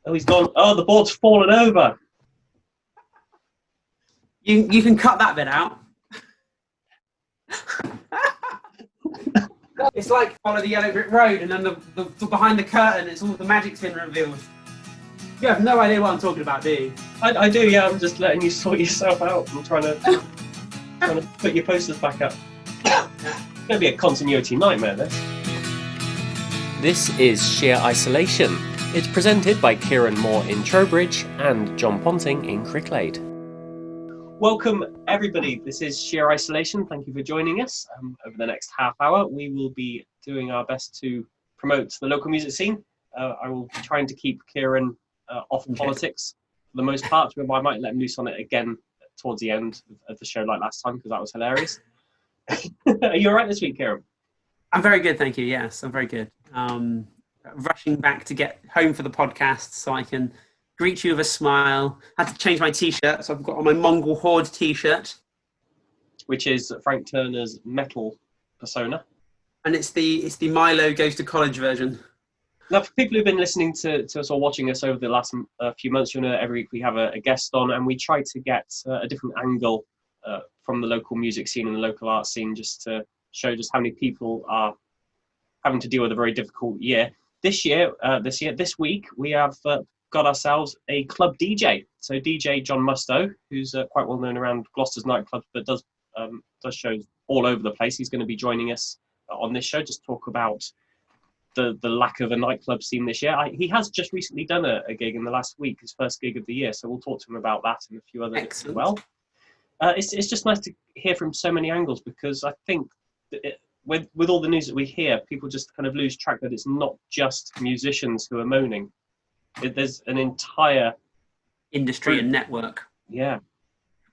Oh, he's gone. Oh, the board's fallen over. You can cut that bit out. It's like follow the yellow brick road, and then the behind the curtain, it's all the magic's been revealed. You have no idea what I'm talking about, do you? I do, yeah. I'm just letting you sort yourself out. I'm trying to put your posters back up. It's going to be a continuity nightmare, this. This is Sheer Isolation. It's presented by Kieran Moore in Trowbridge and John Ponting in Cricklade. Welcome, everybody. This is Sheer Isolation. Thank you for joining us. Over the next half hour, we will be doing our best to promote the local music scene. I will be trying to keep Kieran off politics for the most part, but I might let him loose on it again towards the end of the show like last time, because that was hilarious. Are you all right this week, Kieran? I'm very good, thank you. Yes, I'm very good. Rushing back to get home for the podcast so I can greet you with a smile. Had to change my t-shirt, so I've got on my Mongol Horde t-shirt, which is Frank Turner's metal persona, and it's the Milo Goes to College version. Now, for people who've been listening to us or watching us over the last few months, you know, every week we have a guest on, and we try to get a different angle from the local music scene and the local art scene, just to show just how many people are having to deal with a very difficult year. This week, we have got ourselves a club DJ. So DJ John Mustoe, who's quite well known around Gloucester's nightclubs, but does shows all over the place. He's going to be joining us on this show, just talk about the lack of a nightclub scene this year. He has just recently done a gig in the last week, his first gig of the year, so we'll talk to him about that and a few other bits as well. It's just nice to hear from so many angles, because I think that with all the news that we hear, people just kind of lose track that it's not just musicians who are moaning. There's an entire industry and network. Yeah.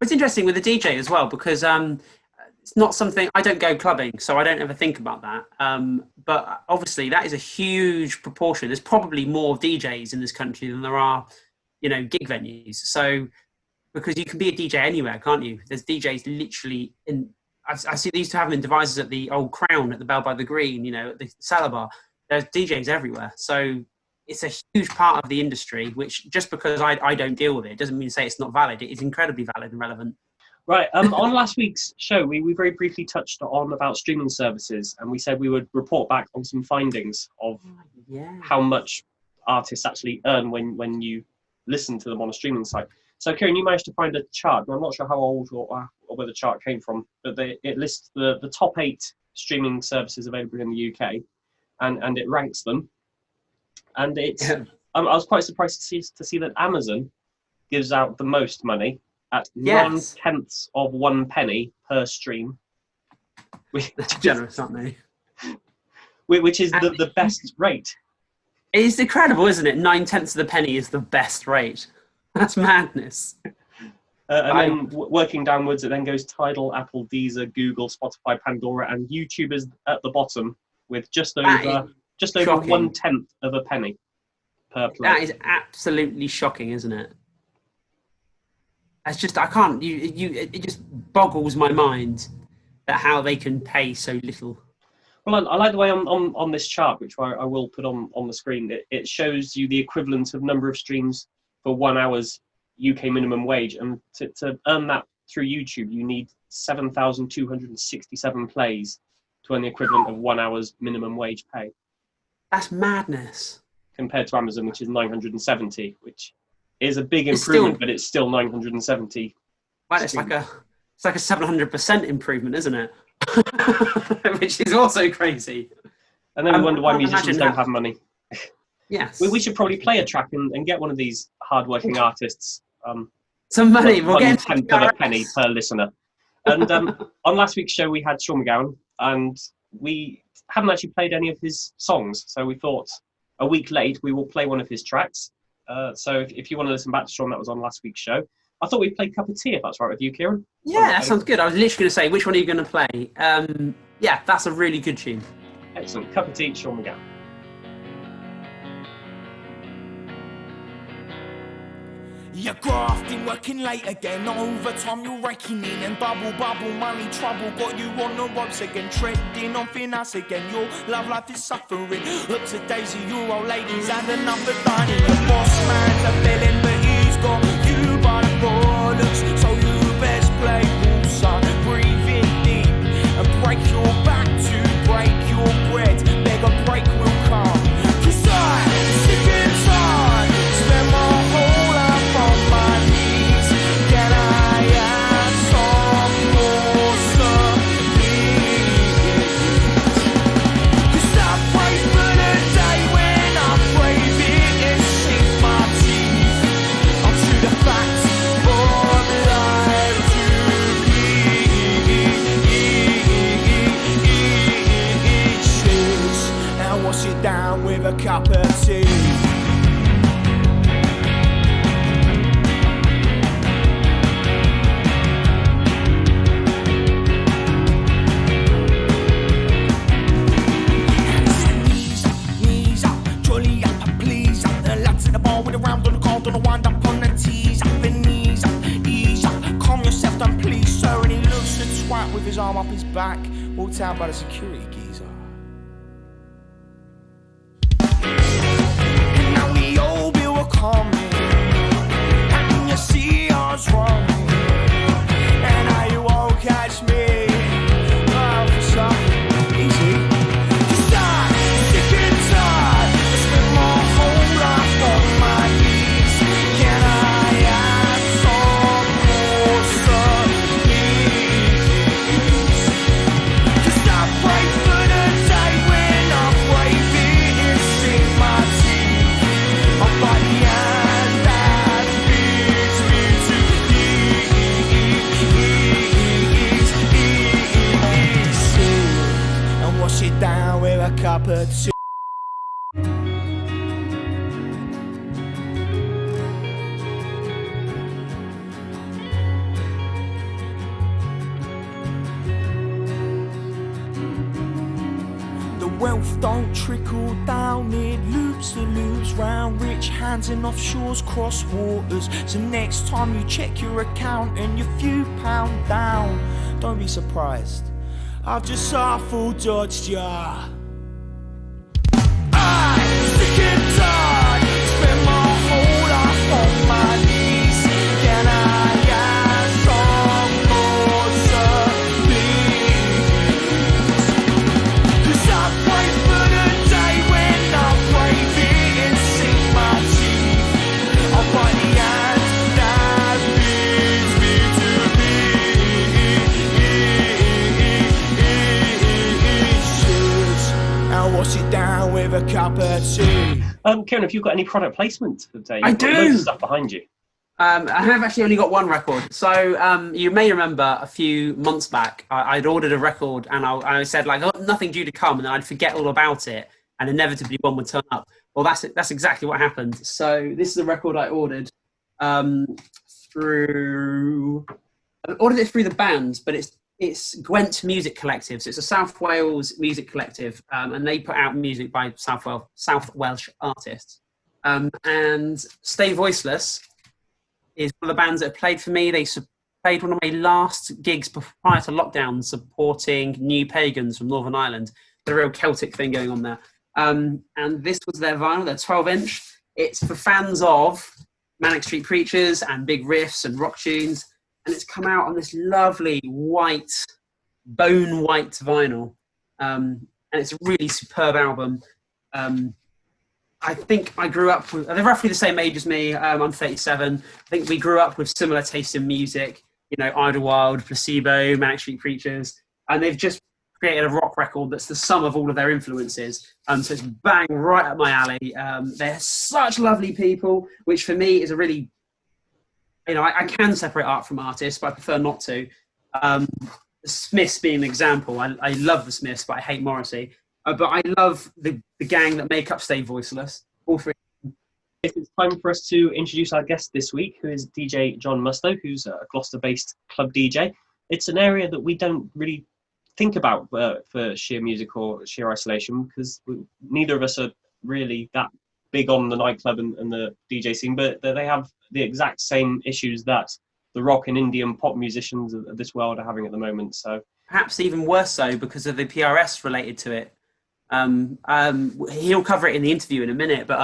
It's interesting with the DJ as well, because it's not something, I don't go clubbing, so I don't ever think about that. But obviously that is a huge proportion. There's probably more DJs in this country than there are, gig venues. So, because you can be a DJ anywhere, can't you? There's DJs literally I see they used to have them in devices at the old Crown, at the Bell by the Green, at the Salad Bar. There's DJs everywhere. So it's a huge part of the industry, which just because I don't deal with it doesn't mean to say it's not valid. It is incredibly valid and relevant. Right. On last week's show, we very briefly touched on about streaming services, and we said we would report back on some findings of how much artists actually earn when you listen to them on a streaming site. So, Kieran, you managed to find a chart. I'm not sure how old or where the chart came from, but it lists the top 8 streaming services available in the UK, and it ranks them. And it's I was quite surprised to see that Amazon gives out the most money at 9/10 of 1 penny per stream. That's generous, aren't they? Which is the best rate. It's incredible, isn't it? 9/10 of the penny is the best rate. That's madness. And then working downwards, it then goes Tidal, Apple, Deezer, Google, Spotify, Pandora, and YouTube is at the bottom with just over 1/10 of a penny per play. That is absolutely shocking, isn't it? It's just, I can't, it just boggles my mind that how they can pay so little. Well, I like the way on this chart, which I will put on the screen, it shows you the equivalent of number of streams for 1 hour's UK minimum wage. And to earn that through YouTube, you need 7,267 plays to earn the equivalent of 1 hour's minimum wage pay. That's madness. Compared to Amazon, which is 970, which is a big improvement, but it's still 970. Well, it's like a 700% improvement, isn't it? Which is also crazy. And then we wonder why musicians don't have money. Yes. We should probably play a track and get one of these hardworking artists some money. We'll get 1/10 of a penny per listener. And on last week's show, we had John McGowen, and we haven't actually played any of his songs. So we thought a week late, we will play one of his tracks. So if you want to listen back to Sean, that was on last week's show. I thought we'd play Cup of Tea, if that's right with you, Kieran. Yeah, that sounds good. I was literally going to say, which one are you going to play? Yeah, that's a really good tune. Excellent. Cup of Tea, Sean You're grafting, working late again. Overtime you're raking in, and double bubble money trouble got you on the ropes again. Treading on thin ice again. Your love life is suffering. Up to daisy, your old ladies and another dining. The boss man's a villain, but he's got you by the bollocks. So you best play cool, son. Breathe in deep and break your back to break your bread. Beg a break will come. 'Cause I'm sick and tired. Spend my whole life on my knees. Can I have some more service? 'Cause I pray for the day when I brave it and sink my teeth onto the facts of life to pieces. Now wash it down with a cup of tea. Knees up, jolly up, please up. The lads in the bar with a round on the cold, on the wind up on the tees up, and knees up, ease up. Calm yourself down, please, sir. And he looks at twat with his arm up his back, walked out by the security geezer. And now the old bill will come in, and you see us running, and now you won't catch me. Officer, easy. 'Cause I'm sick and tired. I spend my whole life on my knees. Can I have some more service? 'Cause I pray for the day when I brave it and sink my teeth. I'll bite the hand that feeds me to ease and wash it down with a cup of tea. The wealth don't trickle down, it loops the loops round rich hands and offshores cross waters. So next time you check your account and you're few pound down, don't be surprised, I've just awful dodged ya. I'm sick and tired, spend my whole life on my knees. Can I have some more service? 'Cause I pray for the day when I brave it and sink my teeth. I'll bite the hand that leads me to pieces and wash it down with a cup of tea. Kieran, have you got any product placement for today? I You've got do. loads of stuff behind you. I have actually only got one record. So you may remember a few months back, I'd ordered a record and I said, like, oh, nothing due to come, and then I'd forget all about it, and inevitably one would turn up. Well, that's exactly what happened. So this is a record I ordered through the band, but it's Gwent Music Collective. So it's a South Wales music collective, and they put out music by South Welsh artists. And Stay Voiceless is one of the bands that have played for me. They played one of my last gigs prior to lockdown, supporting New Pagans from Northern Ireland. There's a real Celtic thing going on there. And this was their vinyl, their 12-inch. It's for fans of Manic Street Preachers and big riffs and rock tunes. And it's come out on this lovely white, bone white vinyl. And it's a really superb album. I think I grew up with, they're roughly the same age as me. I'm 37. I think we grew up with similar taste in music, you know, Idlewild, Placebo, Manic Street Preachers. And they've just created a rock record that's the sum of all of their influences. So it's bang right up my alley. They're such lovely people, which for me is a really, you know, I can separate art from artists, but I prefer not to. The Smiths being an example. I love the Smiths, but I hate Morrissey. But I love the gang that make up Stay Voiceless, all three. It's time for us to introduce our guest this week, who is DJ John Mustoe, who's a Gloucester-based club DJ. It's an area that we don't really think about for sheer music or sheer isolation, because neither of us are really that big on the nightclub and the DJ scene, but they have the exact same issues that the rock and indie and pop musicians of this world are having at the moment. So perhaps even worse so because of the PRS related to it. He'll cover it in the interview in a minute, but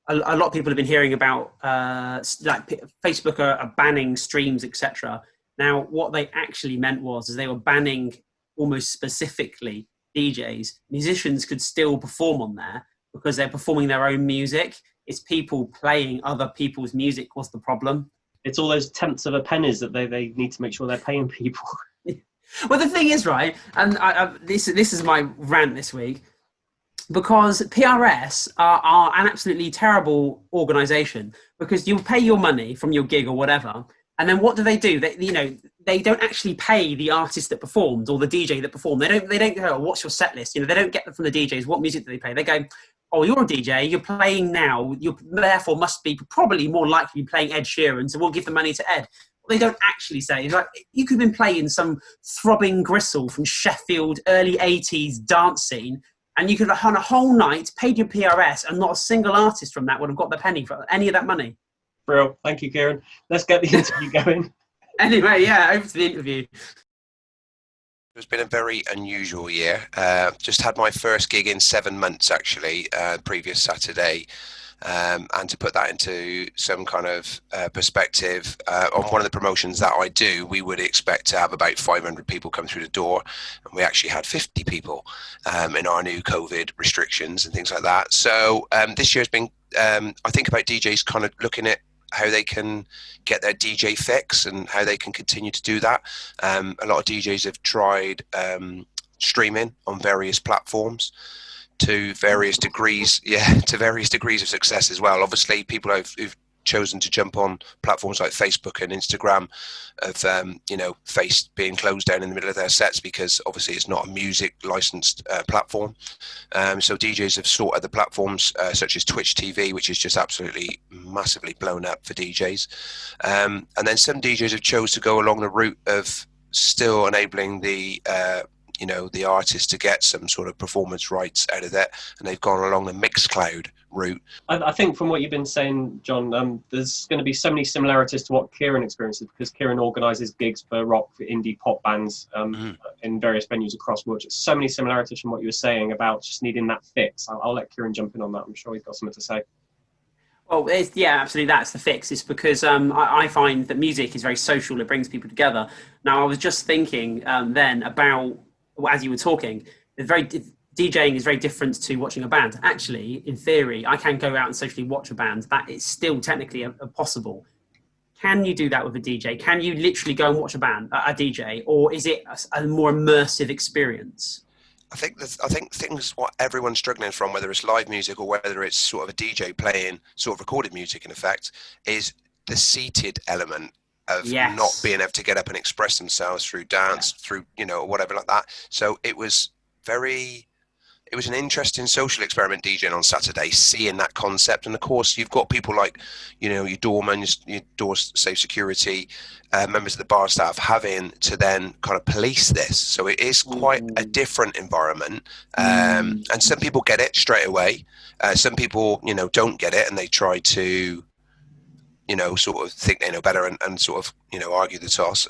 a lot of people have been hearing about like Facebook are banning streams, etc. Now, what they actually meant was is they were banning almost specifically DJs. Musicians could still perform on there because they're performing their own music. It's people playing other people's music was the problem. It's all those tenths of a pennies that they need to make sure they're paying people. Well, the thing is, right, and this is my rant this week, because PRS are an absolutely terrible organisation, because you pay your money from your gig or whatever, and then what do? They don't actually pay the artist that performed or the DJ that performed. They don't go, oh, what's your set list? They don't get them from the DJs. What music do they play? They go, oh, you're a DJ, you're playing now, you therefore must be probably more likely to be playing Ed Sheeran, so we'll give the money to Ed. What they don't actually say is, like, you could have been playing some throbbing gristle from Sheffield, early 80s dance scene, and you could have on a whole night paid your PRS, and not a single artist from that would have got the penny for any of that money. Bro, thank you, Kieran. Let's get the interview going. Anyway, yeah, over to the interview. It's been a very unusual year. Just had my first gig in 7 months, actually, previous Saturday. And to put that into some kind of perspective, on one of the promotions that I do, we would expect to have about 500 people come through the door. And we actually had 50 people in our new COVID restrictions and things like that. So this year's been, I think about DJs kind of looking at how they can get their DJ fix and how they can continue to do that. A lot of DJs have tried streaming on various platforms to various degrees of success as well. Obviously, people who've chosen to jump on platforms like Facebook and Instagram of Face being closed down in the middle of their sets because obviously it's not a music licensed platform. So DJs have sought other platforms such as Twitch TV, which is just absolutely massively blown up for DJs. And then some DJs have chose to go along the route of still enabling the artist to get some sort of performance rights out of that, and they've gone along the Mixcloud route. I think from what you've been saying, John, there's going to be so many similarities to what Kieran experiences, because Kieran organises gigs for rock, for indie pop bands in various venues across Wiltshire. So many similarities from what you were saying about just needing that fix. I'll let Kieran jump in on that. I'm sure he's got something to say. Well, yeah, absolutely. That's the fix. It's because I find that music is very social. It brings people together. Now, I was just thinking then about, as you were talking, DJing is very different to watching a band. Actually, in theory, I can go out and socially watch a band. That is still technically possible. Can you do that with a DJ? Can you literally go and watch a DJ, or is it a more immersive experience? I think things what everyone's struggling from, whether it's live music or whether it's sort of a DJ playing sort of recorded music, in effect, is the seated element of not being able to get up and express themselves through dance, through whatever like that. So it was an interesting social experiment DJing on Saturday, seeing that concept. And of course, you've got people like, your doorman, your door safe security, members of the bar staff having to then kind of police this. So it is quite a different environment. And some people get it straight away. Some people, don't get it, and they try to, sort of think they know better and sort of, argue the toss.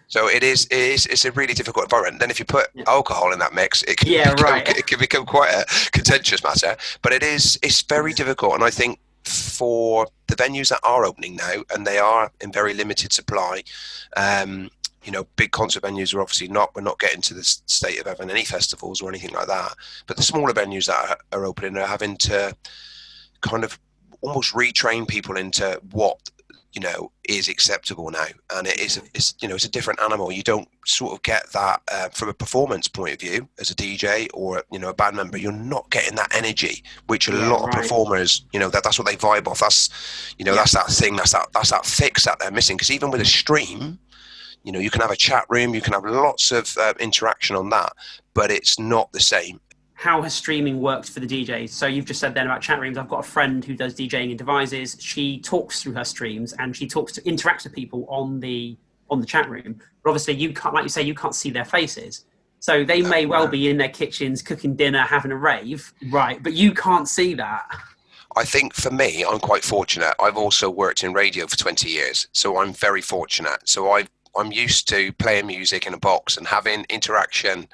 So it's a really difficult environment. Then if you put alcohol in that mix, it can become quite a contentious matter. But it's very difficult. And I think for the venues that are opening now, and they are in very limited supply, big concert venues are obviously we're not getting to the state of having any festivals or anything like that. But the smaller venues that are opening are having to kind of almost retrain people into what is acceptable now, and it's a different animal. You don't sort of get that from a performance point of view as a DJ or a band member. You're not getting that energy, which a lot of performers, that's what they vibe off. That's that's that thing, that's that fix that they're missing. Because even with a stream, you can have a chat room, you can have lots of interaction on that, but it's not the same. How has streaming worked for the DJs? So you've just said then about chat rooms. I've got a friend who does DJing in devices. She talks through her streams and she interacts with people on the chat room. But obviously you can't, like you say, you can't see their faces. So they may well be in their kitchens cooking dinner, having a rave, right? But you can't see that. I think for me, I'm quite fortunate. I've also worked in radio for 20 years, so I'm very fortunate. So I'm used to playing music in a box and having interaction,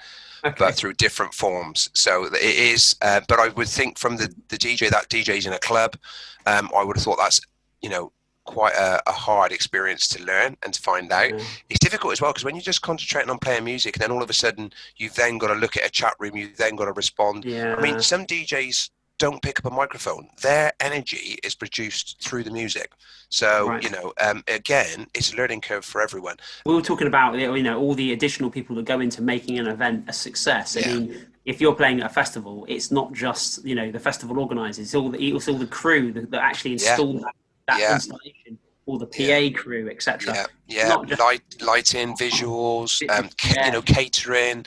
but through different forms. So it is, but I would think from the DJ that DJs in a club, I would have thought that's, quite a hard experience to learn and to find out. It's difficult as well, because when you're just concentrating on playing music, and then all of a sudden you've then got to look at a chat room, you've then got to respond. I mean, some DJs don't pick up a microphone. Their energy is produced through the music. So, again, it's a learning curve for everyone. We were talking about, all the additional people that go into making an event a success. I mean, if you're playing at a festival, it's not just, the festival organisers, it's all the crew that actually install that installation, all the PA crew, etc. Lighting, visuals, catering,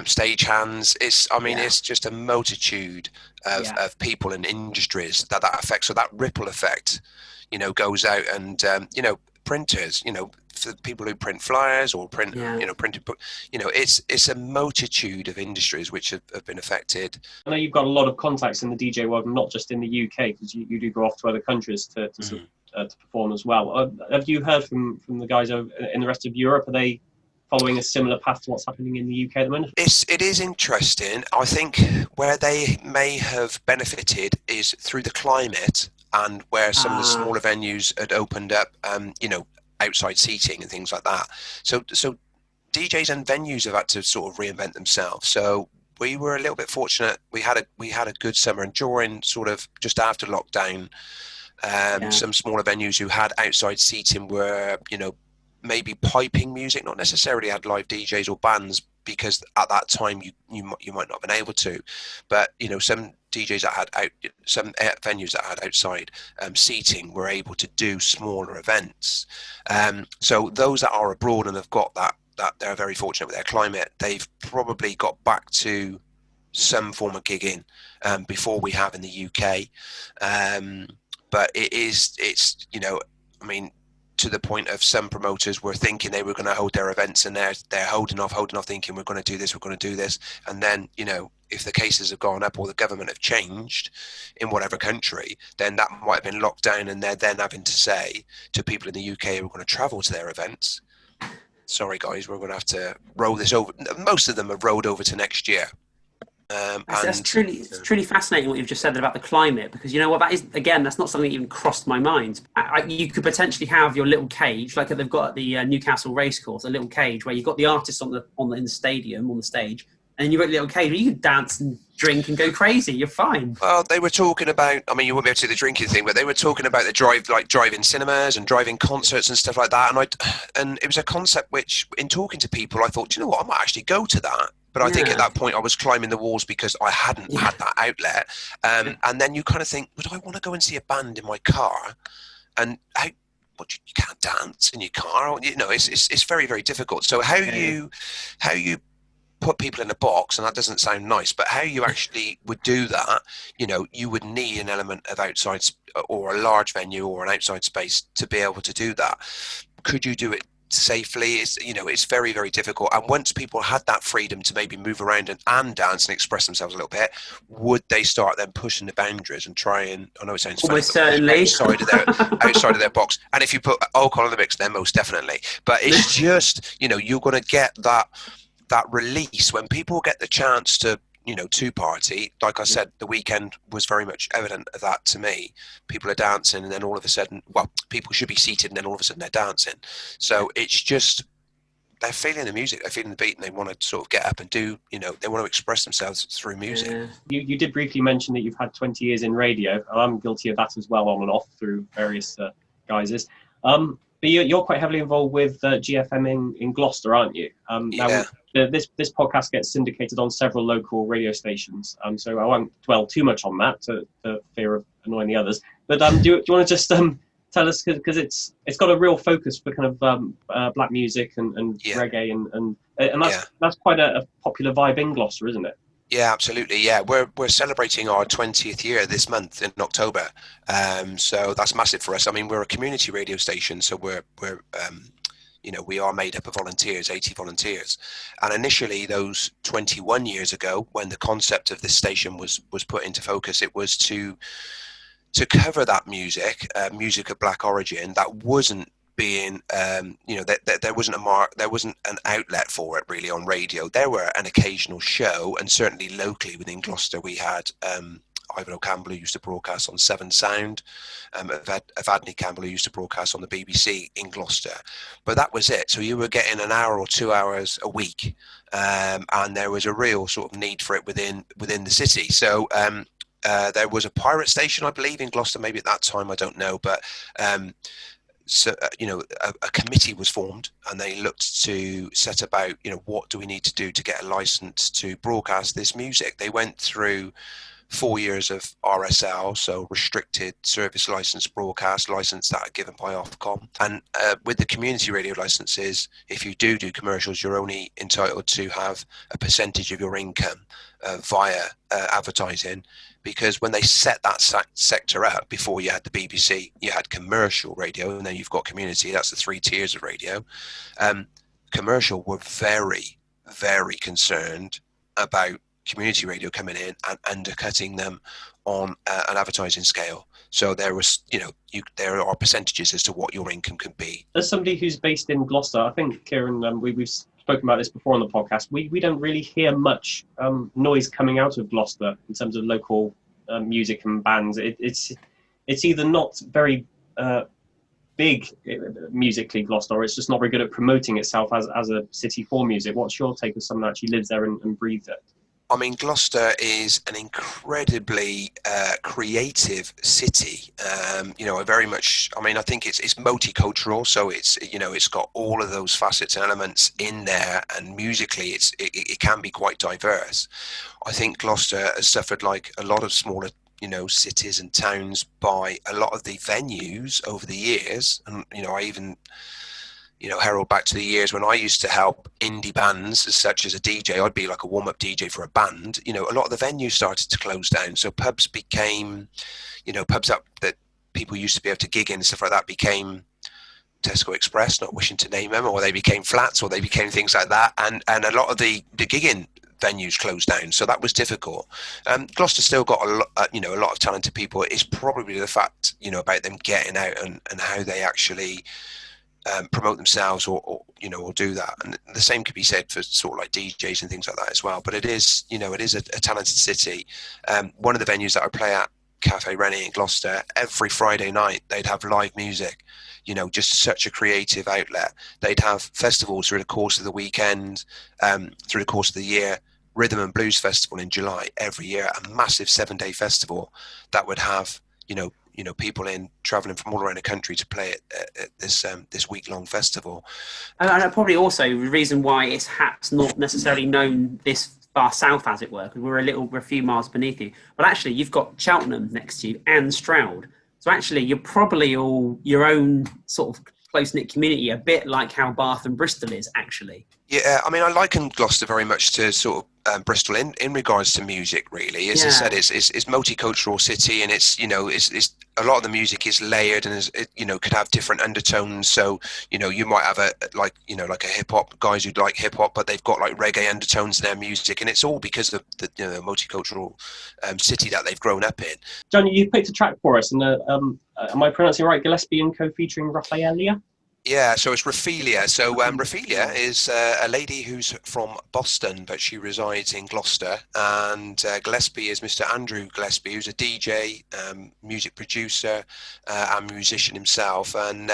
stage hands. It's just a multitude of people and industries that affects. So that ripple effect, goes out, and printers, for people who print flyers or print, printed book, it's a multitude of industries which have been affected. I know you've got a lot of contacts in the DJ world, not just in the UK, because you do go off to other countries to perform as well. Have you heard from the guys over in the rest of Europe? Are they following a similar path to what's happening in the UK at the moment? It is interesting. I think where they may have benefited is through the climate, and where some of the smaller venues had opened up, outside seating and things like that. So DJs and venues have had to sort of reinvent themselves. So we were a little bit fortunate. We had a good summer, and during sort of just after lockdown, some smaller venues who had outside seating were, maybe piping music, not necessarily had live DJs or bands, because at that time you might not have been able to. But some DJs that had some venues that had outside seating were able to do smaller events. So those that are abroad and have got that they're very fortunate with their climate, they've probably got back to some form of gigging before we have in the UK. But it's to the point of some promoters were thinking they were going to hold their events, and they're holding off, thinking we're going to do this. And then, if the cases have gone up or the government have changed in whatever country, then that might have been locked down, and they're then having to say to people in the UK who are going to travel to their events, sorry guys, we're going to have to roll this over. Most of them have rolled over to next year. It's truly fascinating what you've just said about the climate, because you know what that is. Again, that's not something that even crossed my mind. You could potentially have your little cage, like they've got at the Newcastle racecourse, a little cage where you've got the artists in the stadium on the stage, and then you've got a little cage where you can dance and drink and go crazy. You're fine. Well, they were talking about, you won't be able to do the drinking thing, but they were talking about the drive-in cinemas and drive-in concerts and stuff like that. And it was a concept which, in talking to people, I thought, you know what, I might actually go to that. But I think at that point I was climbing the walls because I hadn't had that outlet. And then you kind of think, would I want to go and see a band in my car? And you can't dance in your car. It's very, very difficult. So how you put people in a box, and that doesn't sound nice, but how you actually would do that, you would need an element of outside or a large venue or an outside space to be able to do that. Could you do it safely? It's very, very difficult. And once people had that freedom to maybe move around and dance and express themselves a little bit, would they start then pushing the boundaries and try and, I know it sounds funny, certainly outside of their box? And if you put alcohol in the mix, then most definitely. But it's just, you're going to get that release when people get the chance to to party. Like I said, the weekend was very much evident of that to me. People are dancing, and then all of a sudden, people should be seated, and then all of a sudden they're dancing. So it's just, they're feeling the music, they're feeling the beat, and they want to sort of get up and do, they want to express themselves through music. You did briefly mention that you've had 20 years in radio. I'm guilty of that as well, on and off through various guises. But you're quite heavily involved with GFM in Gloucester, aren't you? Now, this podcast gets syndicated on several local radio stations, so I won't dwell too much on that for fear of annoying the others. But do you want to just tell us, because it's got a real focus for kind of black music and reggae and that's quite a popular vibe in Gloucester, isn't it? Yeah, absolutely. Yeah, we're celebrating our 20th year this month in October, so that's massive for us. We're a community radio station, so we're we are made up of volunteers, 80 volunteers. And initially, those 21 years ago, when the concept of this station was put into focus, it was to cover that music of black origin that wasn't being, there wasn't an outlet for it really on radio. There were an occasional show, and certainly locally within Gloucester, we had Ivan O'Campbell, who used to broadcast on Seven Sound, Evadne Campbell, who used to broadcast on the BBC in Gloucester. But that was it. So you were getting an hour or 2 hours a week, and there was a real sort of need for it within the city. So there was a pirate station, I believe, in Gloucester, maybe at that time, I don't know. But so, a committee was formed, and they looked to set about, what do we need to do to get a license to broadcast this music? They went through 4 years of RSL, so restricted service license broadcast license that are given by Ofcom. And with the community radio licenses, if you do commercials, you're only entitled to have a percentage of your income via advertising. Because when they set that sector up, before you had the BBC, you had commercial radio, and then you've got community. That's the 3 tiers of radio. Commercial were very, very concerned about community radio coming in and undercutting them on an advertising scale. So there was, there are percentages as to what your income could be. As somebody who's based in Gloucester, I think, Kieran, we've spoken about this before on the podcast. We don't really hear much noise coming out of Gloucester in terms of local music and bands. It's either not very big musically, Gloucester, or it's just not very good at promoting itself as a city for music. What's your take as someone that actually lives there and breathes it? I mean, Gloucester is an incredibly creative city. I think it's multicultural, so it's got all of those facets and elements in there, and musically it can be quite diverse. I think Gloucester has suffered, like a lot of smaller cities and towns, by a lot of the venues over the years. And I even herald back to the years when I used to help indie bands, such as a DJ. I'd be like a warm-up DJ for a band. A lot of the venues started to close down. So pubs became, pubs up that people used to be able to gig in and stuff like that became Tesco Express, not wishing to name them, or they became flats, or they became things like that. And a lot of the gigging venues closed down. So that was difficult. Gloucester still got a lot of talented people. It's probably the fact, about them getting out and how they actually promote themselves or do that. And the same could be said for sort of like DJs and things like that as well. But it is a talented city. One of the venues that I play at, Cafe Rennie in Gloucester, every Friday night they'd have live music, just such a creative outlet. They'd have festivals through the course of the weekend, through the course of the year. Rhythm and Blues Festival in July every year, a massive 7-day festival that would have people traveling from all around the country to play at this week-long festival. And probably also the reason why it's perhaps not necessarily known this far south, as it were, because we're a few miles beneath you. But actually, you've got Cheltenham next to you and Stroud. So actually, you're probably all your own sort of close-knit community, a bit like how Bath and Bristol is, actually. Yeah, I mean, I liken Gloucester very much to sort of Bristol in regards to music, really. As I said, it's multicultural city, and it's a lot of the music is layered and could have different undertones. So you might have like a hip hop, guys who like hip hop, but they've got like reggae undertones in their music, and it's all because of the multicultural city that they've grown up in. John, you picked a track for us, and am I pronouncing it right? Gillespie and Co featuring Raphaelia. Yeah, so it's Raphaelia. So Raphaelia is a lady who's from Boston, but she resides in Gloucester. And Gillespie is Mr. Andrew Gillespie, who's a DJ, music producer, and musician himself. And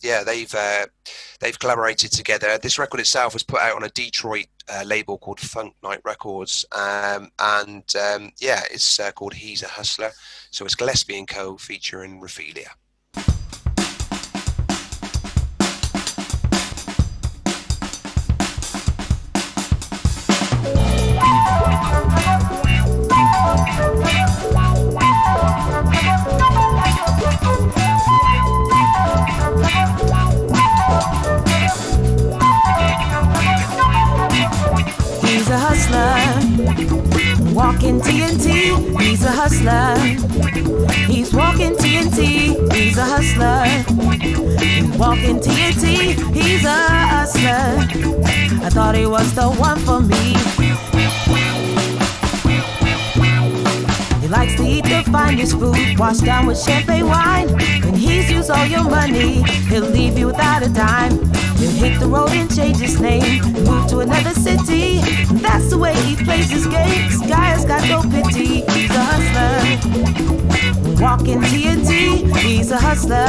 they've collaborated together. This record itself was put out on a Detroit label called Funk Night Records. It's called He's a Hustler. So it's Gillespie and Co featuring Raphaelia. He's a hustler, walking TNT. He's a hustler, he's walking TNT. He's a hustler, walking TNT. He's a hustler. I thought he was the one for me. He likes to eat the finest food, washed down with champagne wine. When he's used all your money, he'll leave you without a dime. He'll hit the road and change his name, move to another city. That's the way he plays his game. This guy has got no pity. He's a hustler, walking TNT. He's a hustler.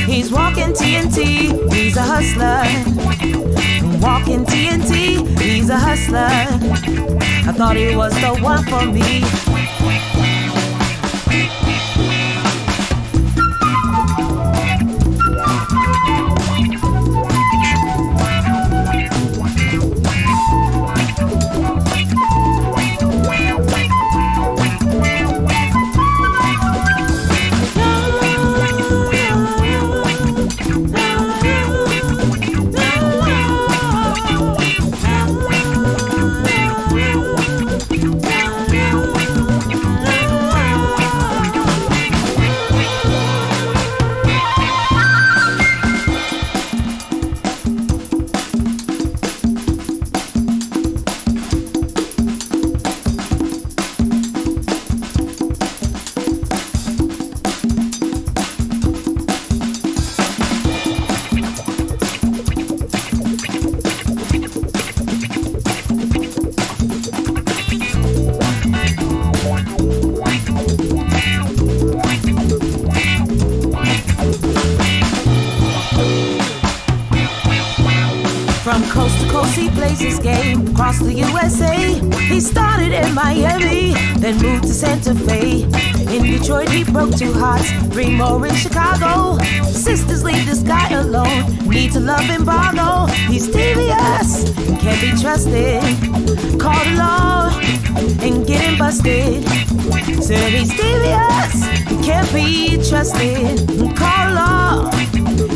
He's walking TNT. He's a hustler, walking TNT. He's a hustler. I thought he was the one for me. Across the USA, he started in Miami, then moved to Santa Fe. In Detroit, he broke 2 hearts, 3 more in Chicago. Sisters leave this guy alone, need to love embargo. He's devious and can't be trusted. Call the law and get him busted. Said he's devious and can't be trusted. Call the law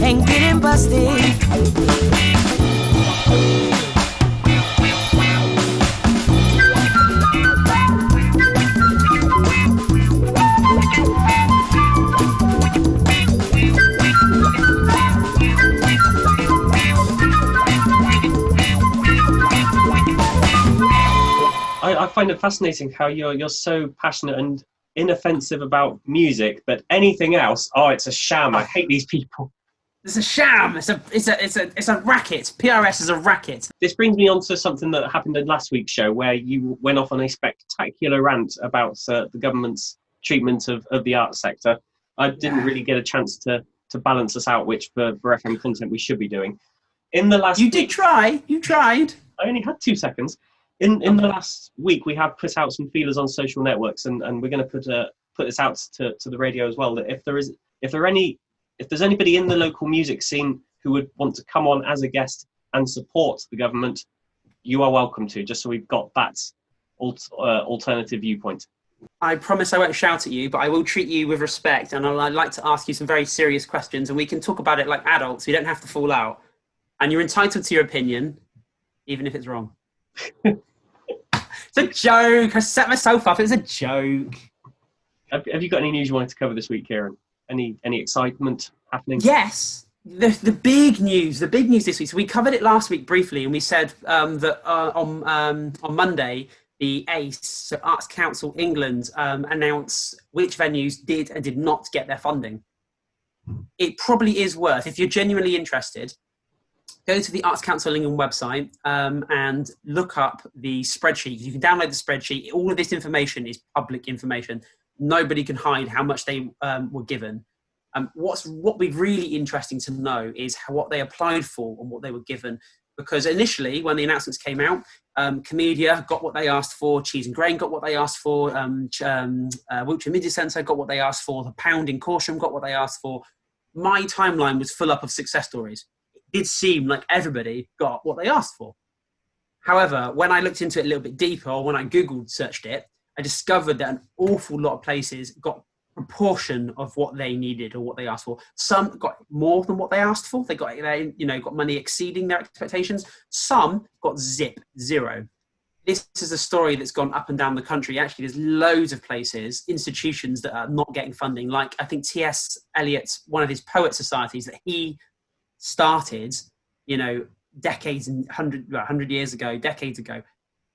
and get him busted. I find it fascinating how you're so passionate and inoffensive about music, but anything else, it's a sham. I hate these people. It's a sham. It's a racket. PRS is a racket. This brings me on to something that happened in last week's show, where you went off on a spectacular rant about the government's treatment of the arts sector. I didn't really get a chance to balance us out, which for FM content we should be doing. In the last, you did try. You tried. I only had 2 seconds. In the last week, we have put out some feelers on social networks, and we're going to put this out to the radio as well. That if there's anybody in the local music scene who would want to come on as a guest and support the government, you are welcome to. Just so we've got that alternative viewpoint. I promise I won't shout at you, but I will treat you with respect, and I'd like to ask you some very serious questions, and we can talk about it like adults. You don't have to fall out, and you're entitled to your opinion, even if it's wrong. It's a joke. I set myself up. It's a joke. Have you got any news you wanted to cover this week, Kieran? Any excitement happening? Yes. The big news this week. So we covered it last week briefly, and we said that on Monday, the ACE, so Arts Council England, announced which venues did and did not get their funding. It probably is worth, if you're genuinely interested, go to the Arts Council England website and look up the spreadsheet. You can download the spreadsheet. All of this information is public information. Nobody can hide how much they were given. What be really interesting to know is what they applied for and what they were given. Because initially, when the announcements came out, Comedia got what they asked for, Cheese and Grain got what they asked for, Wiltshire Media Centre got what they asked for, the Pound in Corsham got what they asked for. My timeline was full up of success stories. It did seem like everybody got what they asked for. However, when I looked into it a little bit deeper, or when I Googled searched it, I discovered that an awful lot of places got a proportion of what they needed or what they asked for. Some got more than what they asked for. They got money exceeding their expectations. Some got zero. this is a story that's gone up and down the country. Actually, there's loads of places, institutions that are not getting funding. Like I think T.S. Eliot's, one of his poet societies that he started, decades and 100 years ago, decades ago,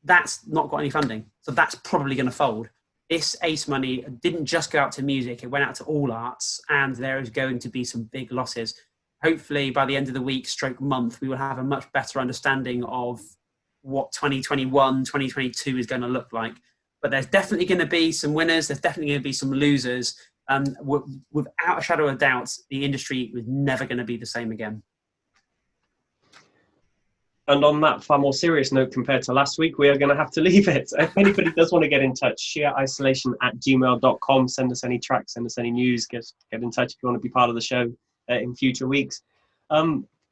that's not got any funding. So that's probably going to fold. This ACE money didn't just go out to music, it went out to all arts, and there is going to be some big losses. Hopefully by the end of the week, month, we will have a much better understanding of what 2021, 2022 is going to look like. But there's definitely going to be some winners, there's definitely going to be some losers. Without a shadow of a doubt, the industry was never going to be the same again. And on that far more serious note compared to last week, we are going to have to leave it. If anybody does want to get in touch, sheerisolation@gmail.com. Send us any tracks, send us any news, get in touch if you want to be part of the show in future weeks.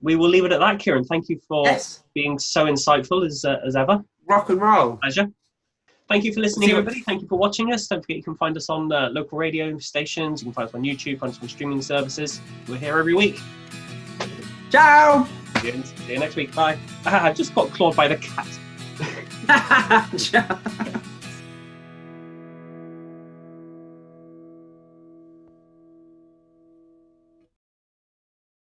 We will leave it at that, Kieran. Thank you for being so insightful as ever. Rock and roll. Pleasure. Thank you for listening, everybody. Thank you for watching us. Don't forget you can find us on local radio stations. You can find us on YouTube, find us on streaming services. We're here every week. Ciao. See you next week. Bye. I just got clawed by the cat. Ciao.